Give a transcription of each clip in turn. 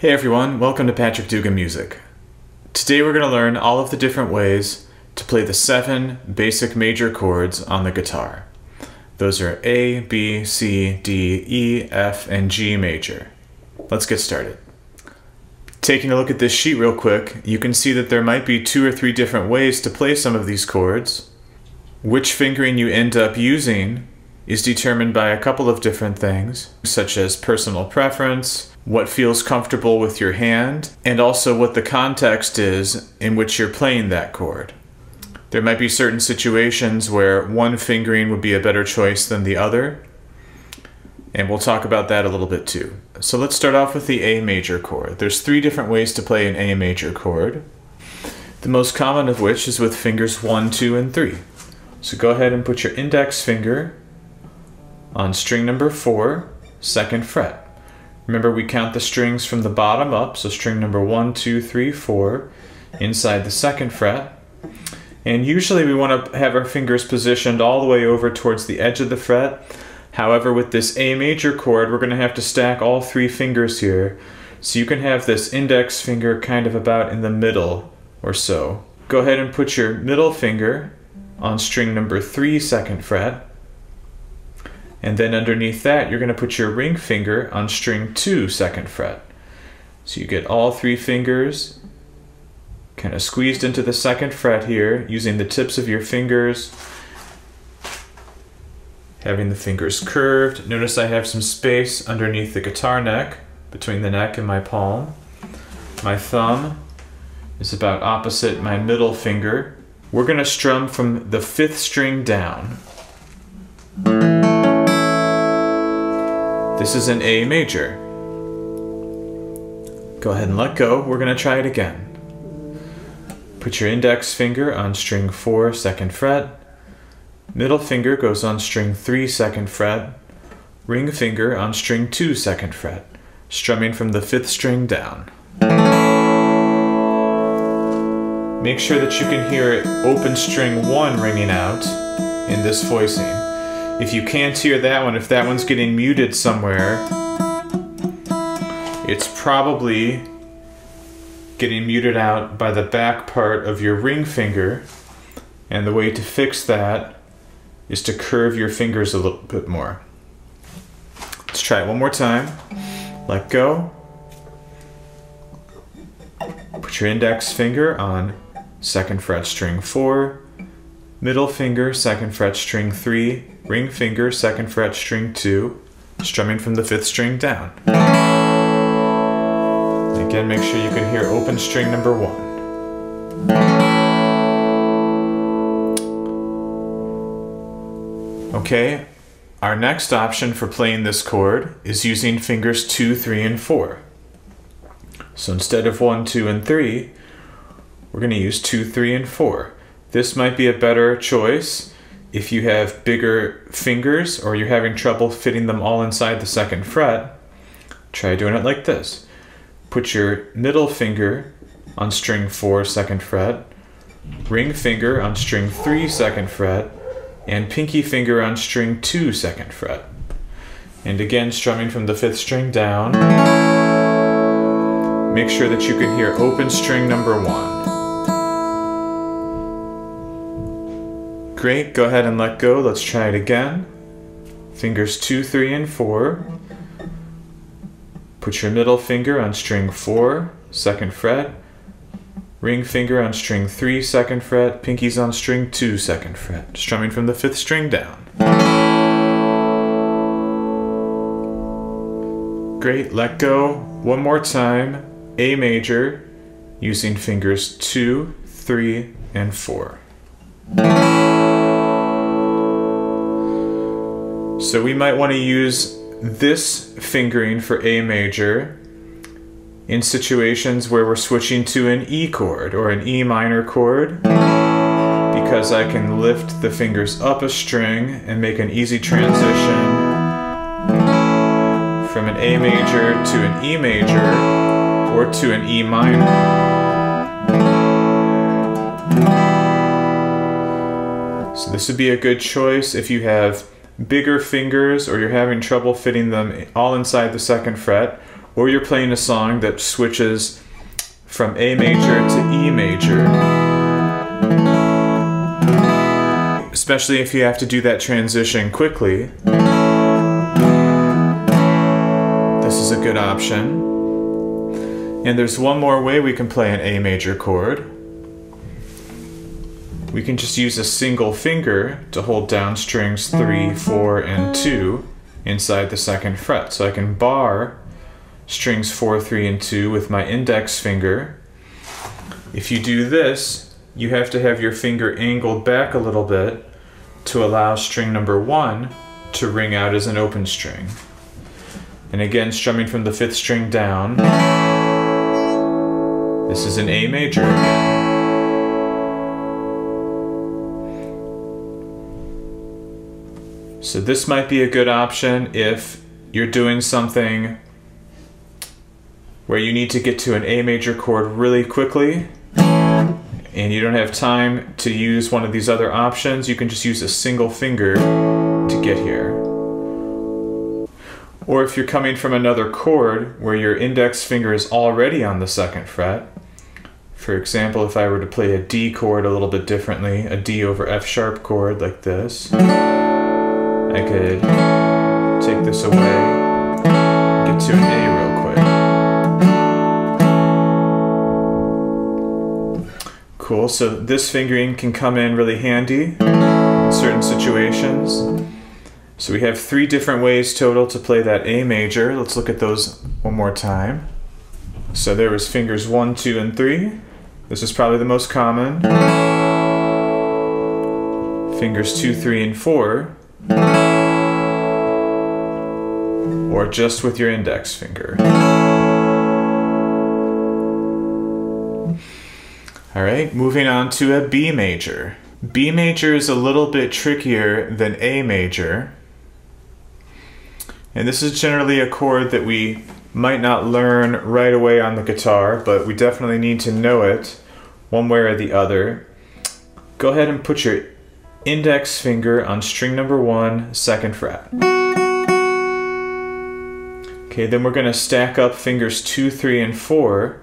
Hey everyone, welcome to Patrick Dugan Music. Today we're going to learn all of the different ways to play the 7 basic major chords on the guitar. Those are A, B, C, D, E, F, and G major. Let's get started. Taking a look at this sheet real quick, you can see that there might be 2 or 3 different ways to play some of these chords. Which fingering you end up using is determined by a couple of different things, such as personal preference, what feels comfortable with your hand, and also what the context is in which you're playing that chord. There might be certain situations where one fingering would be a better choice than the other, and we'll talk about that a little bit too. So let's start off with the A major chord. There's 3 different ways to play an A major chord, the most common of which is with fingers 1, 2, and 3. So go ahead and put your index finger on string number 4, 2nd fret. Remember, we count the strings from the bottom up, so string number 1, 2, 3, 4, inside the 2nd fret. And usually we want to have our fingers positioned all the way over towards the edge of the fret. However, with this A major chord, we're going to have to stack all 3 fingers here. So you can have this index finger kind of about in the middle or so. Go ahead and put your middle finger on string number 3, 2nd fret. And then underneath that, you're going to put your ring finger on string 2, 2nd fret. So you get all 3 fingers kind of squeezed into the 2nd fret here, using the tips of your fingers, having the fingers curved. Notice I have some space underneath the guitar neck, between the neck and my palm. My thumb is about opposite my middle finger. We're going to strum from the 5th string down. This is an A major. Go ahead and let go. We're going to try it again. Put your index finger on string 4, 2nd fret. Middle finger goes on string 3, 2nd fret. Ring finger on string 2, 2nd fret. Strumming from the 5th string down. Make sure that you can hear open string 1 ringing out in this voicing. If you can't hear that one, if that one's getting muted somewhere, it's probably getting muted out by the back part of your ring finger, and the way to fix that is to curve your fingers a little bit more. Let's try it one more time. Let go. Put your index finger on 2nd fret string 4, middle finger 2nd fret string 3, ring finger 2nd fret string 2, strumming from the 5th string down. And again, make sure you can hear open string number 1. Okay, our next option for playing this chord is using fingers 2, 3, and 4. So instead of 1, 2, and 3, we're going to use 2, 3, and 4. This might be a better choice if you have bigger fingers or you're having trouble fitting them all inside the 2nd fret. Try doing it like this. Put your middle finger on string 4, 2nd fret, ring finger on string 3, 2nd fret, and pinky finger on string 2, 2nd fret. And again, strumming from the 5th string down. Make sure that you can hear open string number 1. Great, go ahead and let go. Let's try it again. Fingers 2, 3, and 4. Put your middle finger on string 4, 2nd fret. Ring finger on string 3, 2nd fret. Pinkies on string 2, 2nd fret. Strumming from the 5th string down. Great, let go. One more time. A major, using fingers 2, 3, and 4. So we might want to use this fingering for A major in situations where we're switching to an E chord or an E minor chord, because I can lift the fingers up a string and make an easy transition from an A major to an E major or to an E minor. So this would be a good choice if you have bigger fingers or you're having trouble fitting them all inside the 2nd fret, or you're playing a song that switches from A major to E major, especially if you have to do that transition quickly, this is a good option. And there's one more way we can play an A major chord. We can just use a single finger to hold down strings 3, 4, and 2 inside the 2nd fret. So I can bar strings 4, 3, and 2 with my index finger. If you do this, you have to have your finger angled back a little bit to allow string number 1 to ring out as an open string. And again, strumming from the 5th string down, this is an A major again. So this might be a good option if you're doing something where you need to get to an A major chord really quickly and you don't have time to use one of these other options. You can just use a single finger to get here. Or if you're coming from another chord where your index finger is already on the 2nd fret, for example, if I were to play a D chord a little bit differently, a D over F sharp chord like this, I could take this away, get to an A real quick. Cool, so this fingering can come in really handy in certain situations. So we have 3 different ways total to play that A major. Let's look at those one more time. So there was fingers 1, 2, and 3. This is probably the most common. Fingers 2, 3, and 4. Or just with your index finger. Alright, moving on to a B major. B major is a little bit trickier than A major. And this is generally a chord that we might not learn right away on the guitar, but we definitely need to know it one way or the other. Go ahead and put your index finger on string number 1, 2nd fret. Okay, then we're going to stack up fingers 2, 3, and 4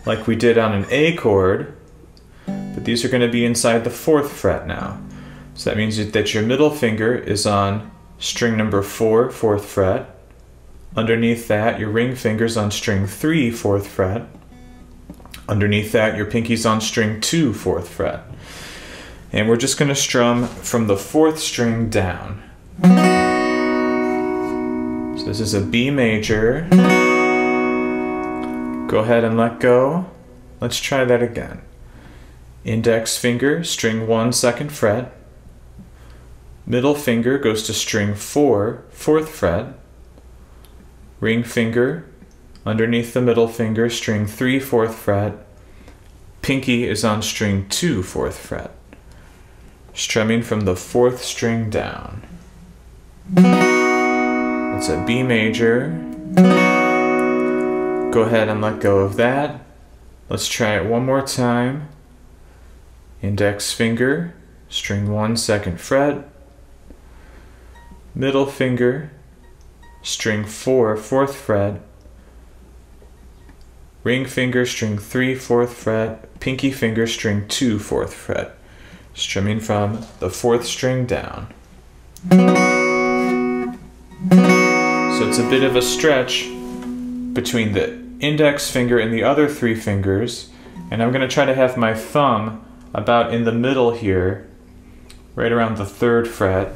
like we did on an A chord, but these are going to be inside the 4th fret now. So that means that your middle finger is on string number 4, 4th fret. Underneath that, your ring finger's on string 3, 4th fret. Underneath that, your pinky's on string 2, 4th fret. And we're just going to strum from the 4th string down. So this is a B major. Go ahead and let go. Let's try that again. Index finger, string 1, 2nd fret. Middle finger goes to string 4, 4th fret. Ring finger, underneath the middle finger, string 3, 4th fret. Pinky is on string 2, 4th fret. Strumming from the 4th string down. It's a B major. Go ahead and let go of that. Let's try it one more time. Index finger, string 1, 2nd fret. Middle finger, string 4, 4th fret. Ring finger, string 3, 4th fret. Pinky finger, string 2, 4th fret. Strumming from the 4th string down. So it's a bit of a stretch between the index finger and the other 3 fingers, and I'm going to try to have my thumb about in the middle here, right around the 3rd fret.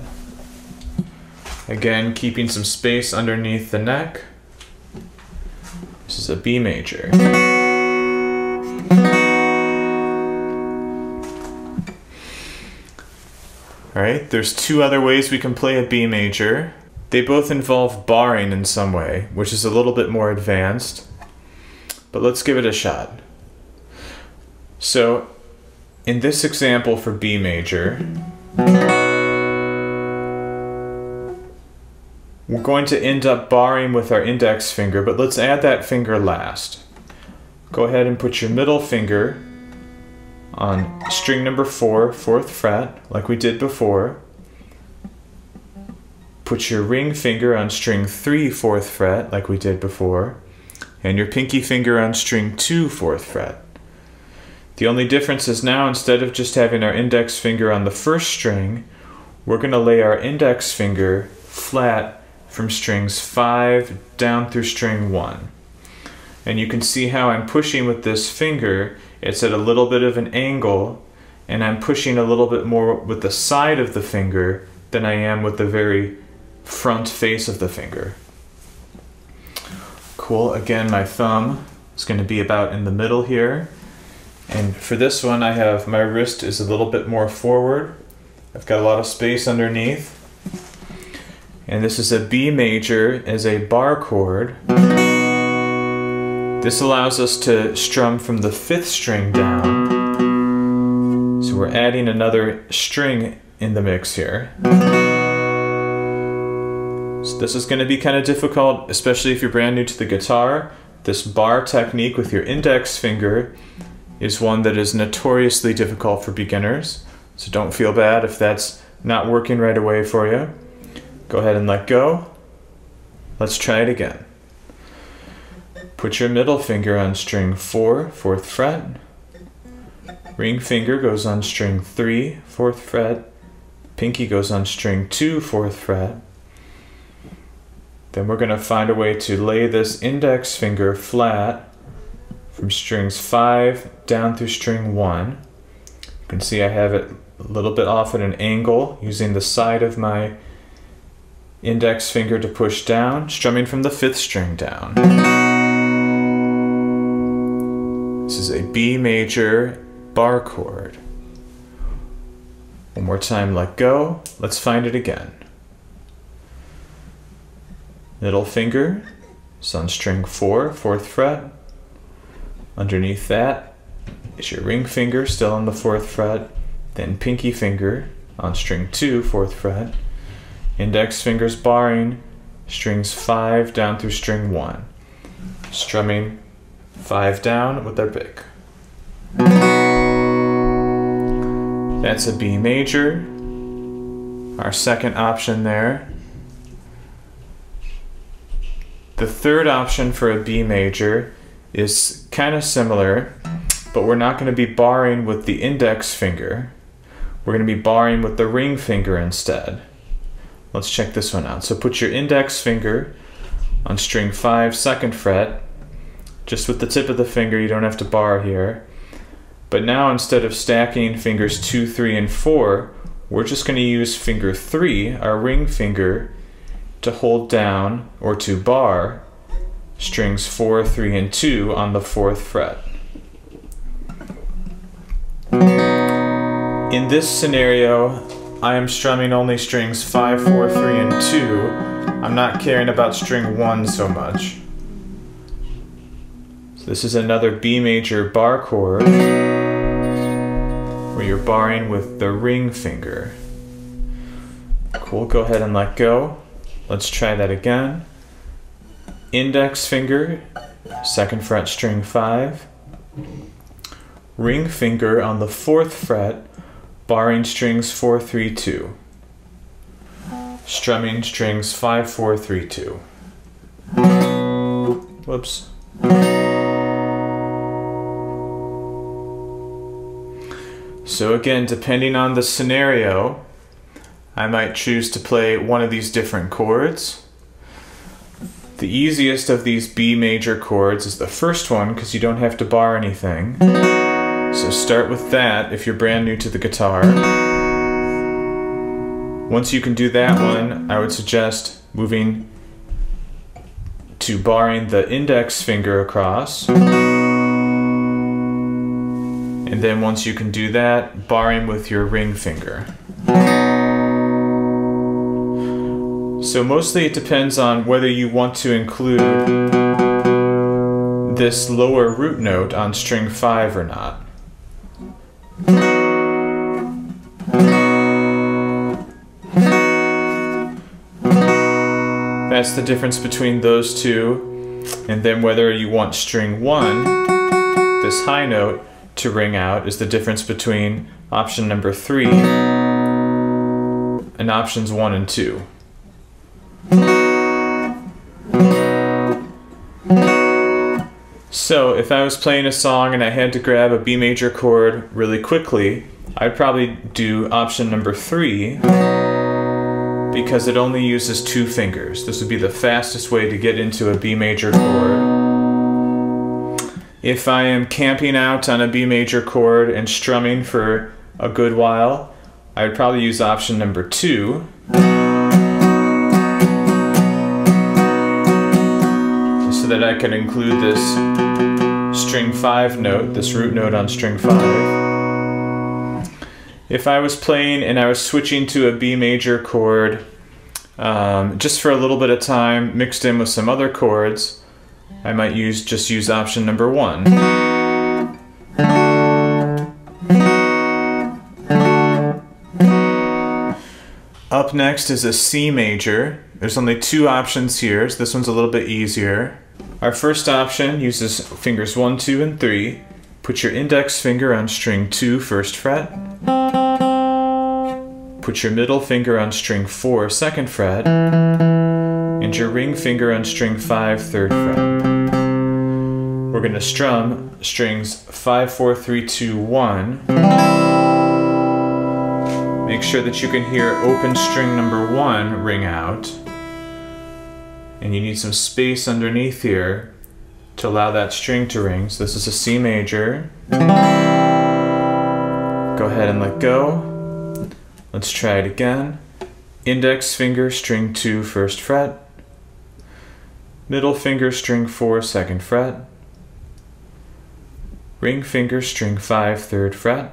Again, keeping some space underneath the neck. This is a B major. Alright, there's 2 other ways we can play a B major. They both involve barring in some way, which is a little bit more advanced, but let's give it a shot. So, in this example for B major, we're going to end up barring with our index finger, but let's add that finger last. Go ahead and put your middle finger on string number 4, 4th fret, like we did before. Put your ring finger on string 3, 4th fret, like we did before. and your pinky finger on string 2, 4th fret. The only difference is now, instead of just having our index finger on the first string, we're going to lay our index finger flat from strings 5 down through string 1. And you can see how I'm pushing with this finger. It's at a little bit of an angle, and I'm pushing a little bit more with the side of the finger than I am with the very front face of the finger. Cool. Again, my thumb is going to be about in the middle here. And for this one, I have my wrist is a little bit more forward. I've got a lot of space underneath. And this is a B major as a bar chord. This allows us to strum from the 5th string down. So we're adding another string in the mix here. So this is going to be kind of difficult, especially if you're brand new to the guitar. This bar technique with your index finger is one that is notoriously difficult for beginners. So don't feel bad if that's not working right away for you. Go ahead and let go. Let's try it again. Put your middle finger on string 4, 4th fret. Ring finger goes on string 3, 4th fret. Pinky goes on string 2, 4th fret. Then we're going to find a way to lay this index finger flat from strings 5 down through string 1. You can see I have it a little bit off at an angle, using the side of my index finger to push down, strumming from the 5th string down. This is a B major bar chord. One more time, let go. Let's find it again. Middle finger is on string 4, 4th fret. Underneath that is your ring finger, still on the 4th fret. Then pinky finger on string 2, 4th fret. Index fingers barring strings 5 down through string 1. Strumming 5 down with our pick. That's a B major, our second option there. The third option for a B major is kind of similar, but we're not going to be barring with the index finger. We're going to be barring with the ring finger instead. Let's check this one out. So put your index finger on string 5, 2nd fret, just with the tip of the finger. You don't have to bar here. But now, instead of stacking fingers 2, 3, and 4, we're just going to use finger 3, our ring finger, to hold down or to bar strings 4, 3, and 2 on the 4th fret. In this scenario, I am strumming only strings 5, 4, 3, and 2. I'm not caring about string 1 so much. So this is another B major bar chord where you're barring with the ring finger. Cool, go ahead and let go. Let's try that again. Index finger, 2nd fret string 5. Ring finger on the 4th fret, barring strings 4, 3, 2. Strumming strings 5, 4, 3, 2. Whoops. So again, depending on the scenario, I might choose to play one of these different chords. The easiest of these B major chords is the first one because you don't have to bar anything. So start with that if you're brand new to the guitar. Once you can do that one, I would suggest moving to barring the index finger across. And then once you can do that, barring with your ring finger. So mostly it depends on whether you want to include this lower root note on string 5 or not. That's the difference between those two, and then whether you want string 1, this high note, to ring out is the difference between option number 3 and options 1 and 2. So if I was playing a song and I had to grab a B major chord really quickly, I'd probably do option number 3 because it only uses 2 fingers. This would be the fastest way to get into a B major chord. If I am camping out on a B major chord and strumming for a good while, I would probably use option number 2. So that I can include this string 5 note, this root note on string 5. If I was playing and I was switching to a B major chord just for a little bit of time, mixed in with some other chords, I might just use option number 1. Up next is a C major. There's only 2 options here, so this one's a little bit easier. Our first option uses fingers 1, 2, and 3. Put your index finger on string 2, 1st fret. Put your middle finger on string 4, 2nd fret. And your ring finger on string 5, 3rd fret. We're going to strum strings 5, 4, 3, 2, 1. Make sure that you can hear open string number 1 ring out. And you need some space underneath here to allow that string to ring. So this is a C major. Go ahead and let go. Let's try it again. Index finger, string 2, 1st fret. Middle finger, string 4, 2nd fret. Ring finger, string 5, 3rd fret.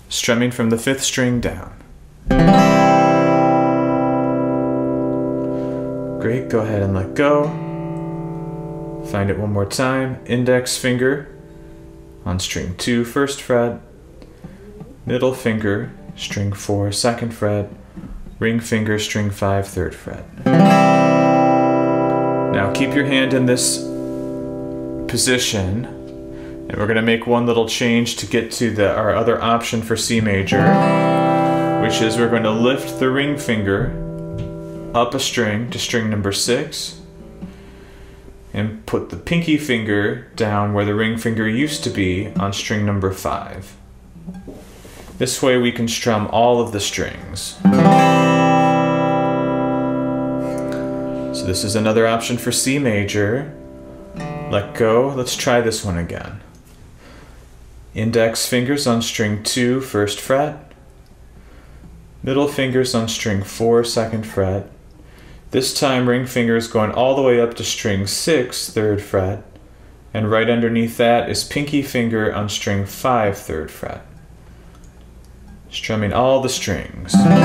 Strumming from the 5th string down. Great, go ahead and let go. Find it one more time. Index finger on string 2, 1st fret. Middle finger, string 4, 2nd fret. Ring finger, string 5, 3rd fret. Now keep your hand in this position, and we're going to make one little change to get to our other option for C major, which is we're going to lift the ring finger up a string to string number 6 and put the pinky finger down where the ring finger used to be on string number 5. This way we can strum all of the strings. So this is another option for C major. Let go. Let's try this one again. Index fingers on string 2, 1st fret. Middle fingers on string 4, 2nd fret. This time ring finger is going all the way up to string 6, 3rd fret, and right underneath that is pinky finger on string 5, 3rd fret. Strumming all the strings. Again,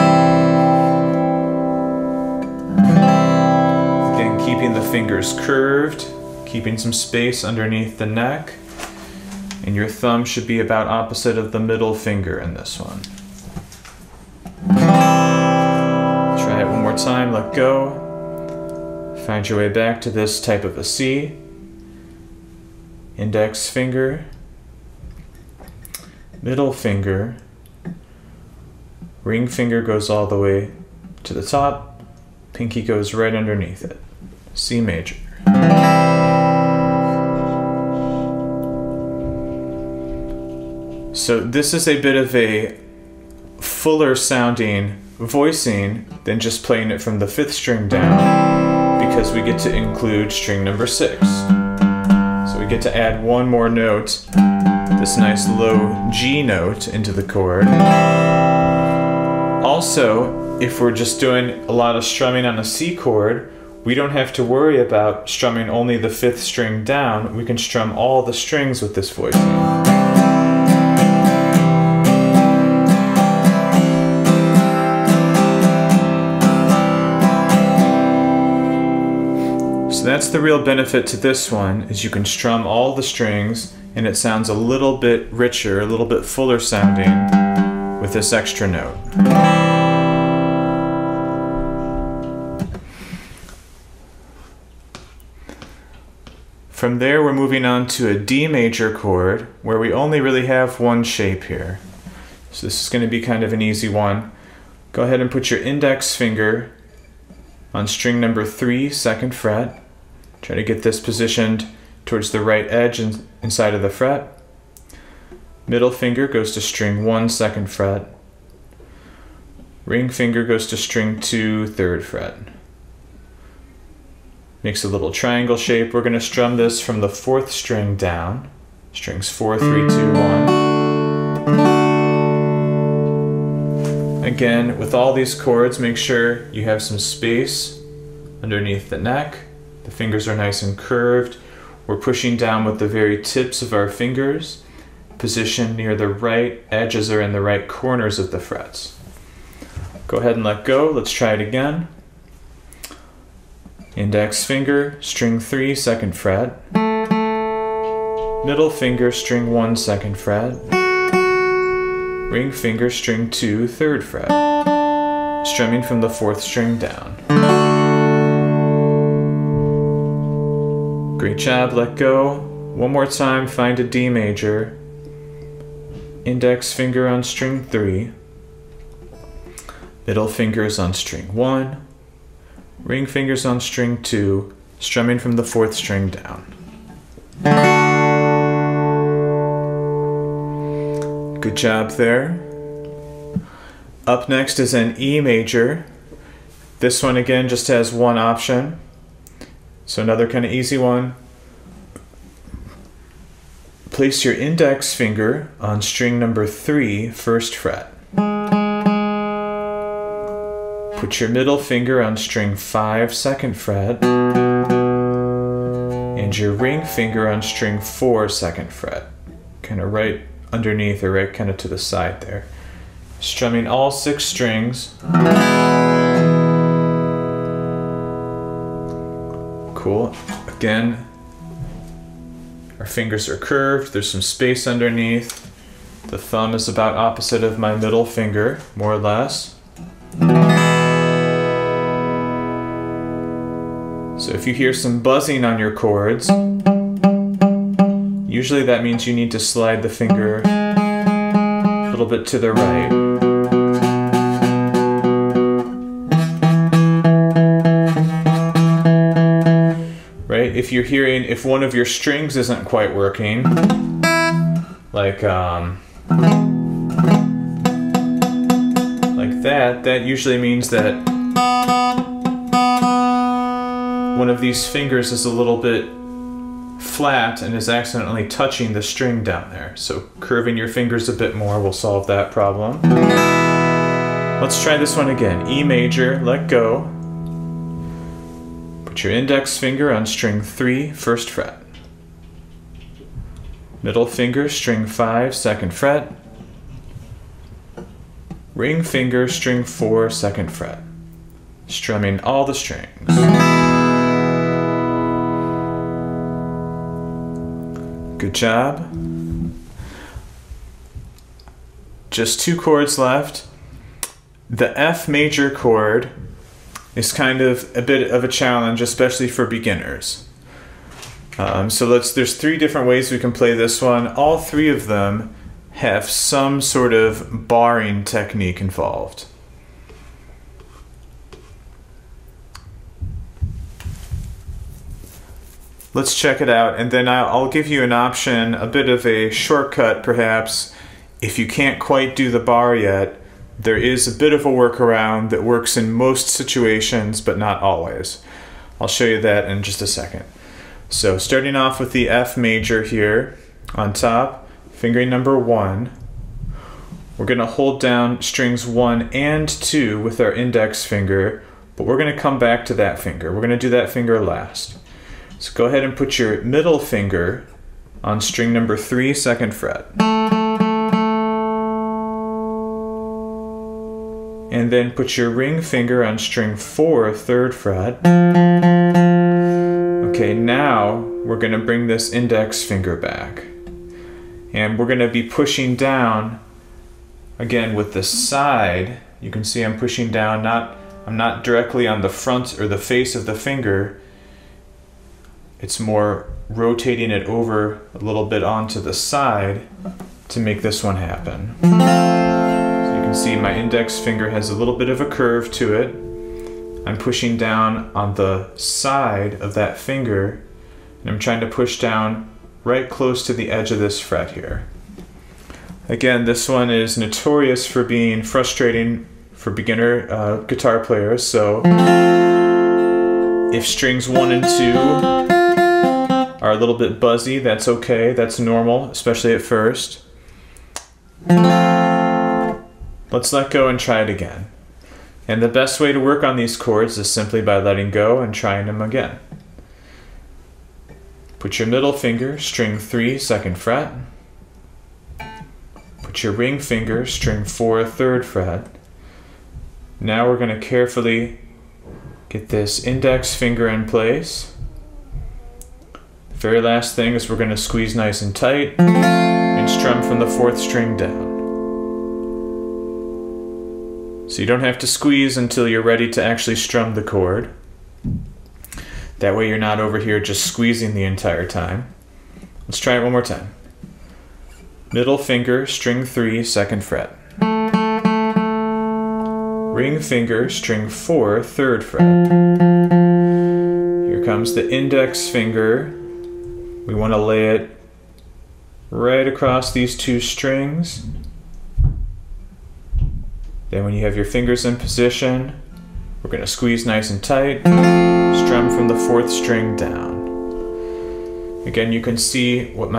keeping the fingers curved, keeping some space underneath the neck, and your thumb should be about opposite of the middle finger in this one. Try it one more time, let go. Find your way back to this type of a C. Index finger, middle finger, ring finger goes all the way to the top, pinky goes right underneath it. C major. So this is a bit of a fuller sounding voicing than just playing it from the 5th string down, because we get to include string number 6. So we get to add one more note, this nice low G note, into the chord. Also, if we're just doing a lot of strumming on a C chord, we don't have to worry about strumming only the 5th string down. We can strum all the strings with this voicing. So that's the real benefit to this one, is you can strum all the strings and it sounds a little bit richer, a little bit fuller sounding with this extra note. From there we're moving on to a D major chord where we only really have one shape here. So this is going to be kind of an easy one. Go ahead and put your index finger on string number 3, 2nd fret. Try to get this positioned towards the right edge inside of the fret. Middle finger goes to string 1, 2nd fret. Ring finger goes to string 2, 3rd fret. Makes a little triangle shape. We're going to strum this from the 4th string down. Strings 4, 3, 2, 1. Again, with all these chords, make sure you have some space underneath the neck. The fingers are nice and curved. We're pushing down with the very tips of our fingers. Position near the right edges or in the right corners of the frets. Go ahead and let go. Let's try it again. Index finger, string 3, 2nd fret. Middle finger, string 1, 2nd fret. Ring finger, string 2, 3rd fret. Strumming from the 4th string down. Great job, let go. One more time, find a D major. Index finger on string 3. Middle fingers on string 1. Ring fingers on string 2, strumming from the 4th string down. Good job there. Up next is an E major. This one again just has one option. So another kind of easy one. Place your index finger on string number 3, 1st fret. Put your middle finger on string 5, 2nd fret, and your ring finger on string 4, 2nd fret, kind of right underneath or right kind of to the side there. Strumming all 6 strings. Cool. Again, our fingers are curved, there's some space underneath. The thumb is about opposite of my middle finger, more or less. So if you hear some buzzing on your chords, usually that means you need to slide the finger a little bit to the right. Right? If you're hearing, if one of your strings isn't quite working, like that usually means that one of these fingers is a little bit flat and is accidentally touching the string down there. So curving your fingers a bit more will solve that problem. Let's try this one again. E major, let go. Put your index finger on string 3, 1st fret. Middle finger, string 5, 2nd fret. Ring finger, string 4, 2nd fret. Strumming all the strings. Good job. Just 2 chords left. The F major chord is kind of a bit of a challenge, especially for beginners. There's 3 different ways we can play this one. All 3 of them have some sort of barring technique involved. Let's check it out, and then I'll give you an option, a bit of a shortcut perhaps. If you can't quite do the bar yet, there is a bit of a workaround that works in most situations, but not always. I'll show you that in just a second. So starting off with the F major here, on top, fingering number 1, we're going to hold down strings 1 and 2 with our index finger, but we're going to come back to that finger. We're going to do that finger last. So go ahead and put your middle finger on string number 3, 2nd fret. And then put your ring finger on string 4, 3rd fret. Okay, now we're going to bring this index finger back. And we're going to be pushing down, again with the side. You can see I'm pushing down, I'm not directly on the front or the face of the finger. It's more rotating it over a little bit onto the side to make this one happen. So you can see my index finger has a little bit of a curve to it. I'm pushing down on the side of that finger And I'm trying to push down right close to the edge of this fret here. Again, this one is notorious for being frustrating for beginner guitar players, so if strings 1 and 2 are a little bit buzzy, that's okay, that's normal, especially at first. Let's let go and try it again. And the best way to work on these chords is simply by letting go and trying them again. Put your middle finger, string 3, 2nd fret. Put your ring finger, string 4, 3rd fret. Now we're going to carefully get this index finger in place. The very last thing is we're going to squeeze nice and tight and strum from the 4th string down. So you don't have to squeeze until you're ready to actually strum the chord. That way you're not over here just squeezing the entire time. Let's try it one more time. Middle finger, string 3, 2nd fret. Ring finger, string 4, 3rd fret. Here comes the index finger. We want to lay it right across these 2 strings. Then when you have your fingers in position, we're going to squeeze nice and tight, strum from the 4th string down. Again, you can see what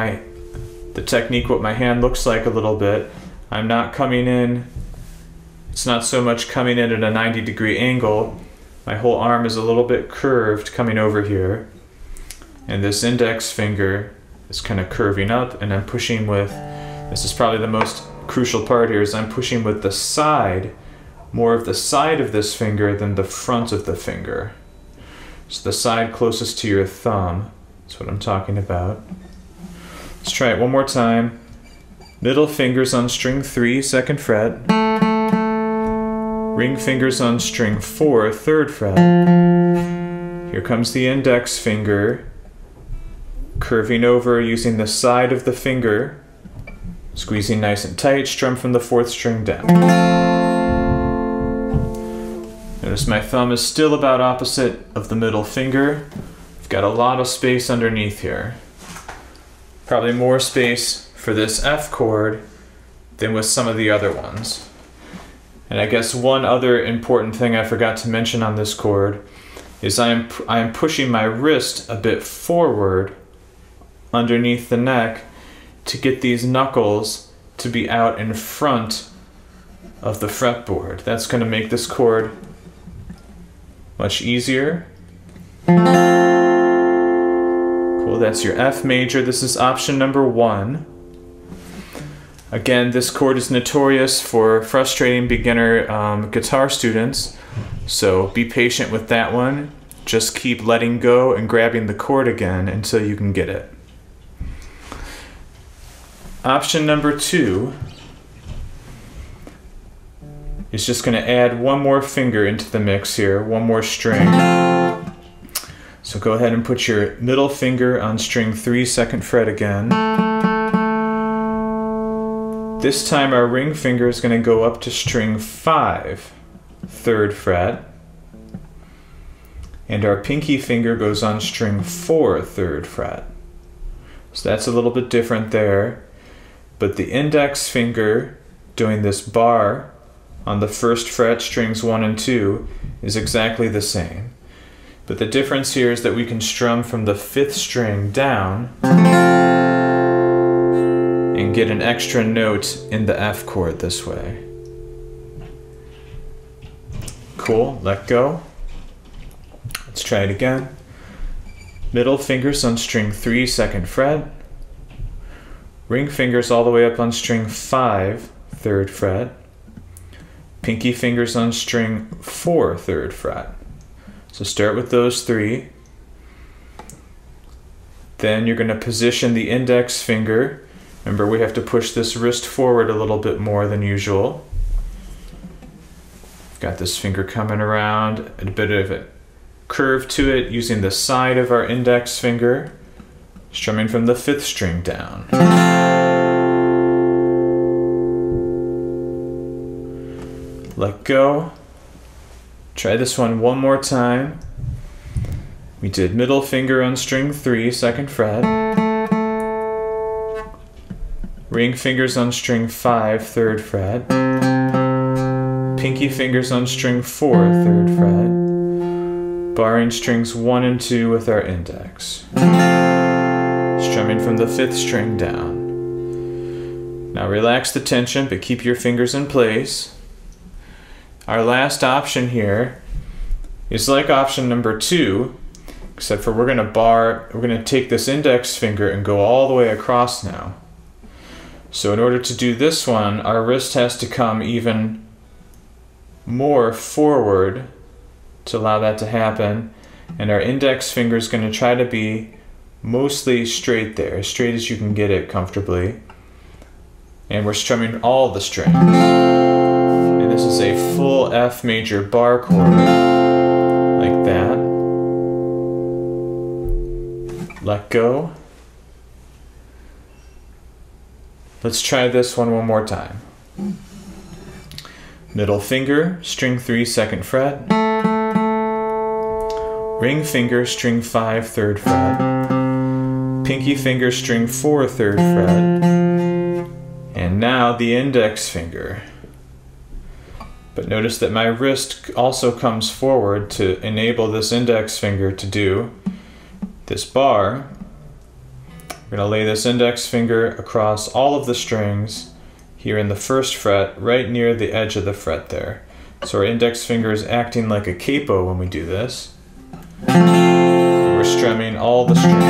the technique, what my hand looks like a little bit. I'm not coming in, it's not so much coming in at a 90-degree angle. My whole arm is a little bit curved coming over here. And this index finger is kind of curving up, and I'm pushing with, this is probably the most crucial part here, is I'm pushing with the side, more of the side of this finger than the front of the finger. So the side closest to your thumb, that's what I'm talking about. Let's try it one more time. Middle fingers on string 3, 2nd fret. Ring fingers on string 4, 3rd fret. Here comes the index finger, curving over using the side of the finger, squeezing nice and tight, strum from the 4th string down. Notice my thumb is still about opposite of the middle finger. I've got a lot of space underneath here. Probably more space for this F chord than with some of the other ones. And I guess one other important thing I forgot to mention on this chord is I am pushing my wrist a bit forward underneath the neck to get these knuckles to be out in front of the fretboard. That's going to make this chord much easier. Cool, that's your F major. This is option number 1. Again, this chord is notorious for frustrating beginner guitar students, so be patient with that one. Just keep letting go and grabbing the chord again until you can get it. Option number 2 is just going to add one more finger into the mix here, one more string. So go ahead and put your middle finger on string 3, 2nd fret again. This time our ring finger is going to go up to string 5, 3rd fret. And our pinky finger goes on string 4, 3rd fret. So that's a little bit different there. But the index finger doing this bar on the 1st fret, strings 1 and 2, is exactly the same. But the difference here is that we can strum from the 5th string down and get an extra note in the F chord this way. Cool, let go. Let's try it again. Middle fingers on string 3, 2nd fret. Ring fingers all the way up on string 5, 3rd fret. Pinky fingers on string 4, 3rd fret. So start with those 3. Then you're going to position the index finger. Remember, we have to push this wrist forward a little bit more than usual. Got this finger coming around, a bit of a curve to it using the side of our index finger, strumming from the 5th string down. Let go. Try this one more time. We did middle finger on string 3, 2nd fret. Ring fingers on string 5, 3rd fret. Pinky fingers on string 4, 3rd fret. Barring strings 1 and 2 with our index. Strumming from the 5th string down. Now relax the tension, but keep your fingers in place. Our last option here is like option number 2, except for we're going to take this index finger and go all the way across now. So in order to do this one, our wrist has to come even more forward to allow that to happen, and our index finger is going to try to be mostly straight there, as straight as you can get it comfortably. And we're strumming all the strings. And this is a full F major bar chord, like that. Let go. Let's try this one more time. Middle finger, string 3, 2nd fret. Ring finger, string 5, 3rd fret. Pinky finger, string 4, 3rd fret. And now the index finger. But notice that my wrist also comes forward to enable this index finger to do this bar. We're going to lay this index finger across all of the strings here in the 1st fret, right near the edge of the fret there. So our index finger is acting like a capo when we do this. And we're strumming all the strings.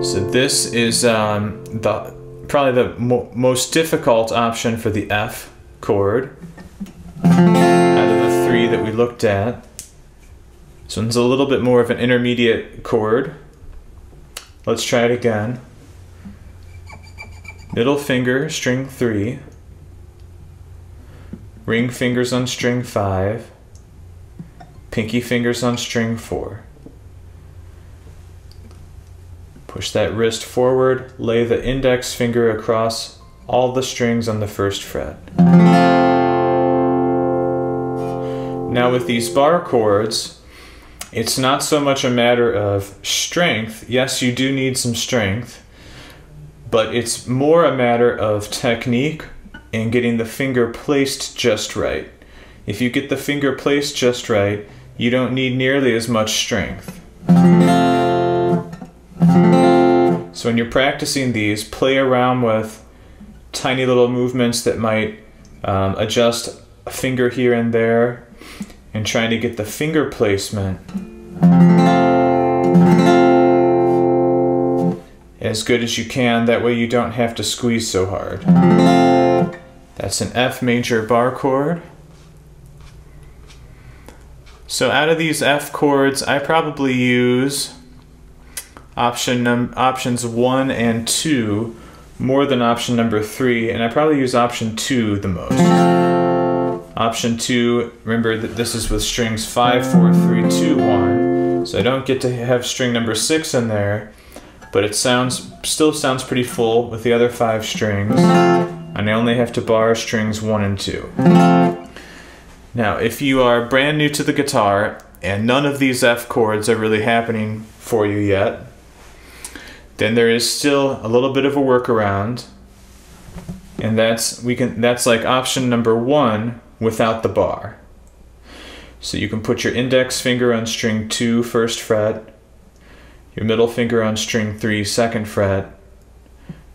So this is probably the most difficult option for the F chord out of the 3 that we looked at. This one's a little bit more of an intermediate chord. Let's try it again. Middle finger, string 3. Ring fingers on string 5. Pinky fingers on string 4. Push that wrist forward, lay the index finger across all the strings on the 1st fret. Now with these bar chords, it's not so much a matter of strength. Yes, you do need some strength, but it's more a matter of technique and getting the finger placed just right. If you get the finger placed just right, you don't need nearly as much strength. So when you're practicing these, play around with tiny little movements that might adjust a finger here and there, and trying to get the finger placement as good as you can. That way you don't have to squeeze so hard. That's an F major bar chord. So out of these F chords, I probably use options 1 and 2 more than option number 3, and I probably use option 2 the most. Option 2, remember that this is with strings 5, 4, 3, 2, 1, so I don't get to have string number 6 in there, but it still sounds pretty full with the other 5 strings, and I only have to bar strings 1 and 2. Now, if you are brand new to the guitar and none of these F chords are really happening for you yet, then there is still a little bit of a workaround, and that's like option number 1 without the bar. So you can put your index finger on string 2, 1st fret, your middle finger on string 3, 2nd fret,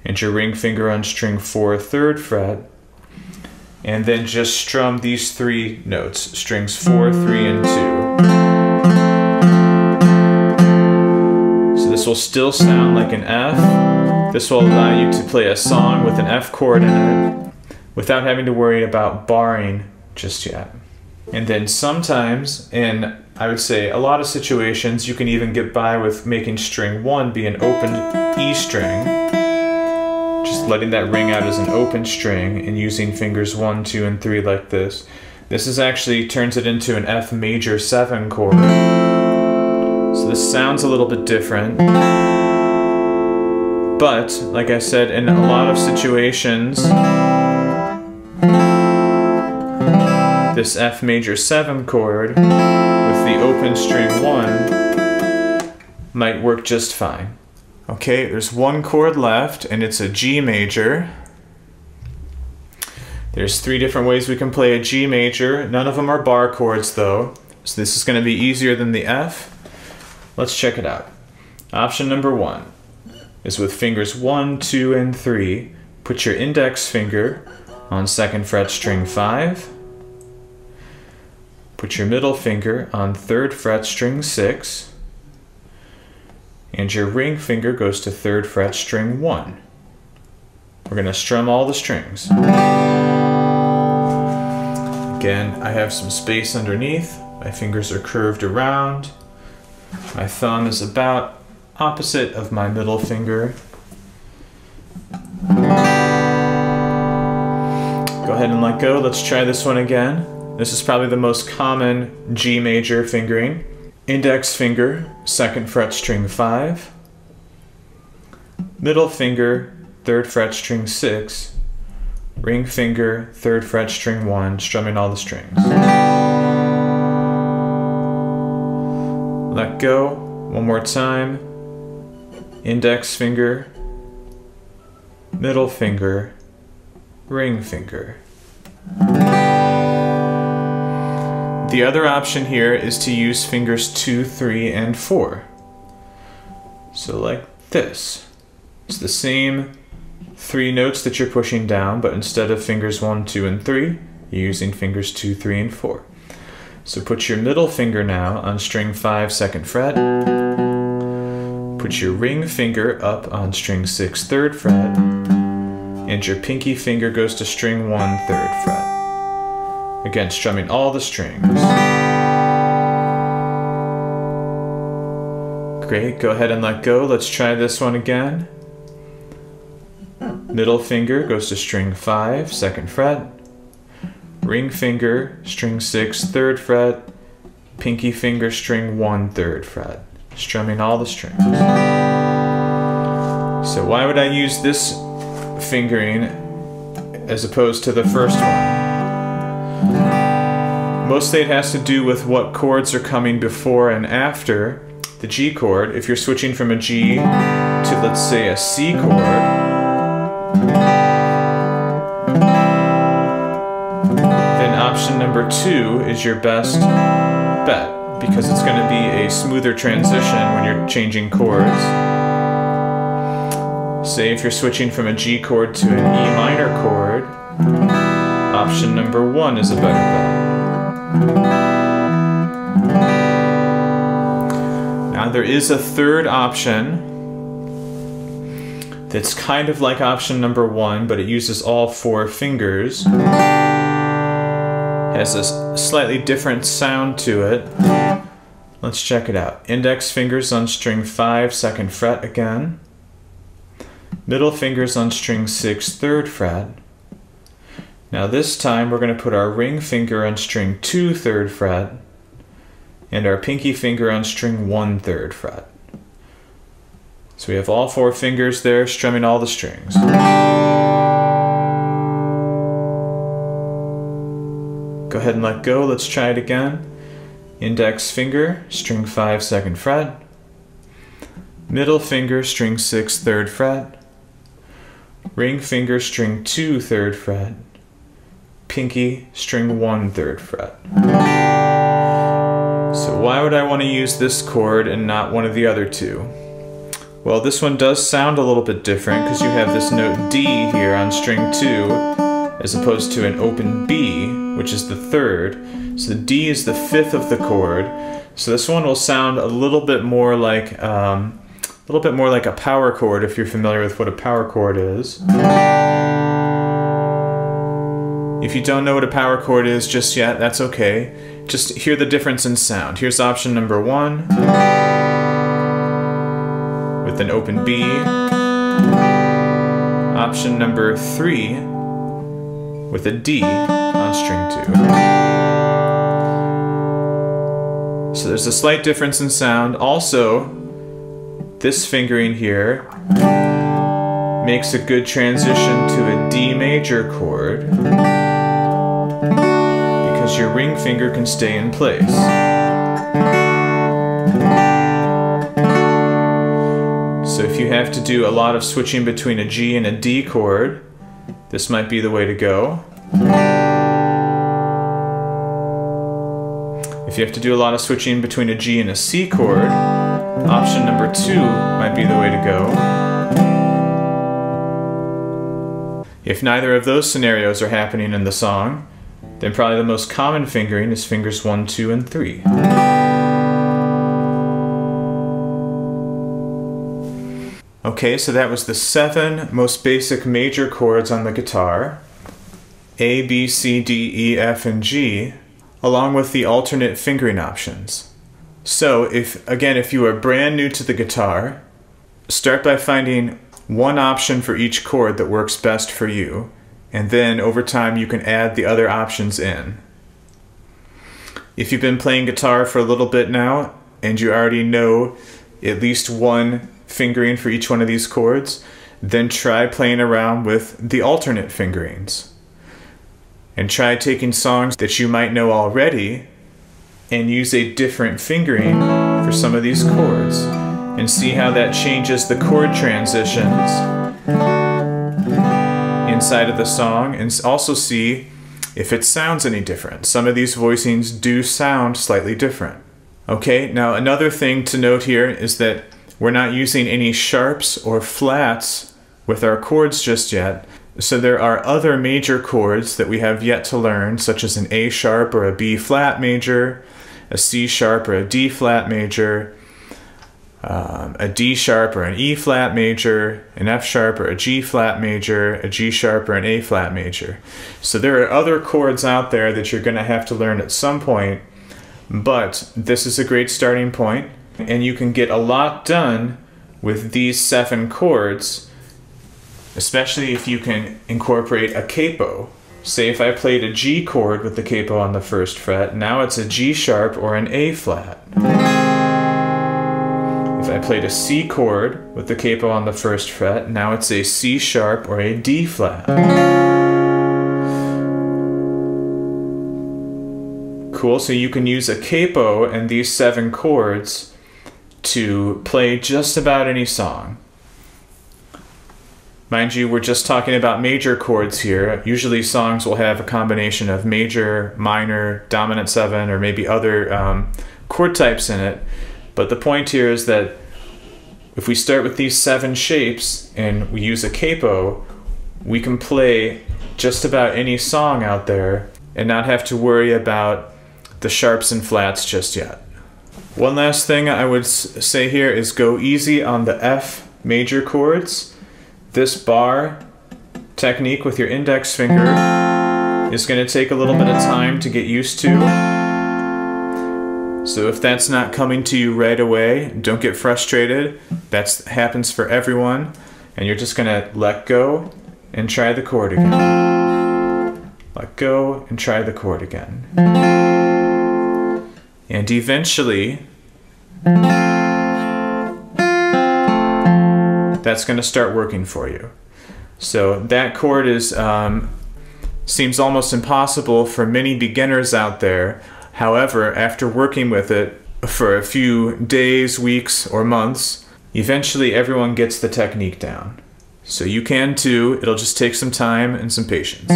and your ring finger on string 4, 3rd fret, and then just strum these 3 notes, strings 4, 3, and 2. So this will still sound like an F. This will allow you to play a song with an F chord in it without having to worry about barring just yet. And then sometimes, in I would say a lot of situations, you can even get by with making string 1 be an open E string, just letting that ring out as an open string and using fingers 1, 2, and 3 like this. This is actually turns it into an F major 7 chord. So this sounds a little bit different. But, like I said, in a lot of situations, this F major 7 chord with the open string 1 might work just fine. Okay, there's one chord left, and it's a G major. There's 3 different ways we can play a G major. None of them are bar chords though, so this is going to be easier than the F. Let's check it out. Option number 1 is with fingers 1, 2, and 3. Put your index finger on 2nd fret string 5. Put your middle finger on 3rd fret string 6. And your ring finger goes to 3rd fret string 1. We're going to strum all the strings. Again, I have some space underneath. My fingers are curved around. My thumb is about opposite of my middle finger. Go ahead and let go. Let's try this one again. This is probably the most common G major fingering. Index finger, 2nd fret string 5. Middle finger, 3rd fret string 6. Ring finger, 3rd fret string 1, strumming all the strings. Let go, one more time. Index finger, middle finger, ring finger. The other option here is to use fingers 2, 3, and 4. So like this. It's the same 3 notes that you're pushing down, but instead of fingers 1, 2, and 3, you're using fingers 2, 3, and 4. So put your middle finger now on string 5, 2nd fret. Put your ring finger up on string 6, 3rd fret. And your pinky finger goes to string 1, 3rd fret. Again, strumming all the strings. Great, go ahead and let go. Let's try this one again. Middle finger goes to string 5, 2nd fret. Ring finger, string 6, 3rd fret. Pinky finger, string 1, 3rd fret. Strumming all the strings. So why would I use this fingering as opposed to the first one? Mostly it has to do with what chords are coming before and after the G chord. If you're switching from a G to, let's say, a C chord, then option number 2 is your best bet, because it's going to be a smoother transition when you're changing chords. Say if you're switching from a G chord to an E minor chord, option number 1 is a better bet. Now there is a third option that's kind of like option number 1, but it uses all 4 fingers. Has a slightly different sound to it. Let's check it out. Index fingers on string 5, 2nd fret again. Middle fingers on string 6, 3rd fret. Now this time we're going to put our ring finger on string 2, 3rd fret, and our pinky finger on string 1, 3rd fret. So we have all 4 fingers there strumming all the strings. Go ahead and let go. Let's try it again. Index finger, string 5, 2nd fret. Middle finger, string 6, 3rd fret. Ring finger, string 2, 3rd fret. Pinky, string 1, 3rd fret. So why would I want to use this chord and not one of the other 2? Well, this one does sound a little bit different because you have this note D here on string 2 as opposed to an open B, which is the 3rd. So the D is the 5th of the chord. So this one will sound a little bit more like a power chord, if you're familiar with what a power chord is. If you don't know what a power chord is just yet, that's okay. Just hear the difference in sound. Here's option number 1 with an open B. Option number 3 with a D on string 2. So there's a slight difference in sound. Also, this fingering here makes a good transition to a D major chord because your ring finger can stay in place. have to do a lot of switching between a G and a D chord, this might be the way to go. If you have to do a lot of switching between a G and a C chord, option number 2 might be the way to go. If neither of those scenarios are happening in the song, then probably the most common fingering is fingers 1, 2, and 3. Okay, so that was the 7 most basic major chords on the guitar. A, B, C, D, E, F, and G, along with the alternate fingering options. So, if you are brand new to the guitar, start by finding one option for each chord that works best for you, and then over time you can add the other options in. If you've been playing guitar for a little bit now, and you already know at least one fingering for each one of these chords, then try playing around with the alternate fingerings. And try taking songs that you might know already and use a different fingering for some of these chords, and see how that changes the chord transitions inside of the song, and also see if it sounds any different. Some of these voicings do sound slightly different. Okay, now another thing to note here is that we're not using any sharps or flats with our chords just yet, so there are other major chords that we have yet to learn, such as an A sharp or a B flat major, a C sharp or a D flat major, a D sharp or an E flat major, an F sharp or a G flat major, a G sharp or an A flat major. So there are other chords out there that you're going to have to learn at some point, but this is a great starting point. And you can get a lot done with these 7 chords, especially if you can incorporate a capo. Say if I played a G chord with the capo on the 1st fret, now it's a G sharp or an A flat. If I played a C chord with the capo on the 1st fret, now it's a C sharp or a D flat. Cool, so you can use a capo and these 7 chords to play just about any song. Mind you, we're just talking about major chords here. Usually songs will have a combination of major, minor, dominant 7, or maybe other chord types in it. But the point here is that if we start with these 7 shapes and we use a capo, we can play just about any song out there and not have to worry about the sharps and flats just yet. One last thing I would say here is go easy on the F major chords. This bar technique with your index finger is going to take a little bit of time to get used to. So if that's not coming to you right away, don't get frustrated. That happens for everyone. And you're just going to let go and try the chord again. Let go and try the chord again. And eventually, that's going to start working for you. So that chord is seems almost impossible for many beginners out there. However, after working with it for a few days, weeks, or months, eventually everyone gets the technique down. So you can too. It'll just take some time and some patience.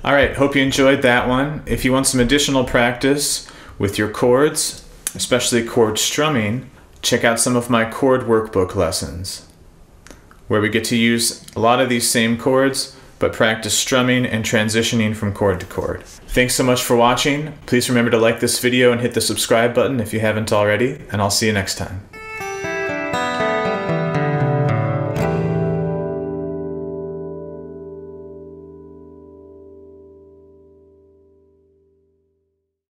Alright, hope you enjoyed that one. If you want some additional practice with your chords, especially chord strumming, check out some of my chord workbook lessons, where we get to use a lot of these same chords, but practice strumming and transitioning from chord to chord. Thanks so much for watching. Please remember to like this video and hit the subscribe button if you haven't already, and I'll see you next time.